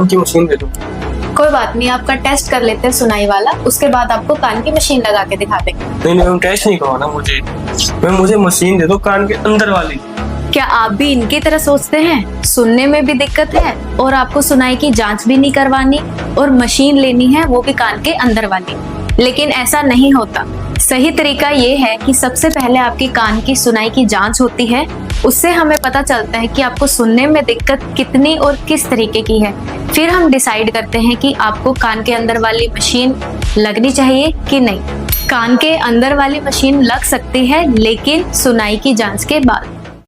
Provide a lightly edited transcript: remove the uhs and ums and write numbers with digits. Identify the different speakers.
Speaker 1: उनकी मशीन दे दो।
Speaker 2: कोई बात नहीं, आपका टेस्ट कर लेते हैं सुनाई वाला, उसके बाद आपको कान की मशीन लगा के दिखा देंगे।
Speaker 1: नहीं मैम, टेस्ट नहीं करवाना मुझे। मैम मुझे मशीन दे दो कान के अंदर वाली।
Speaker 2: क्या आप भी इनकी तरह सोचते हैं? सुनने में भी दिक्कत है और आपको सुनाई की जांच भी नहीं करवानी और मशीन लेनी है वो भी कान के अंदर वाली। लेकिन ऐसा नहीं होता। सही तरीका ये है कि सबसे पहले आपके कान की सुनाई की जांच होती है। उससे हमें पता चलता है कि आपको सुनने में दिक्कत कितनी और किस तरीके की है। फिर हम डिसाइड करते हैं कि आपको कान के अंदर वाली मशीन लगनी चाहिए कि नहीं। कान के अंदर वाली मशीन लग सकती है, लेकिन सुनाई की जांच के बाद।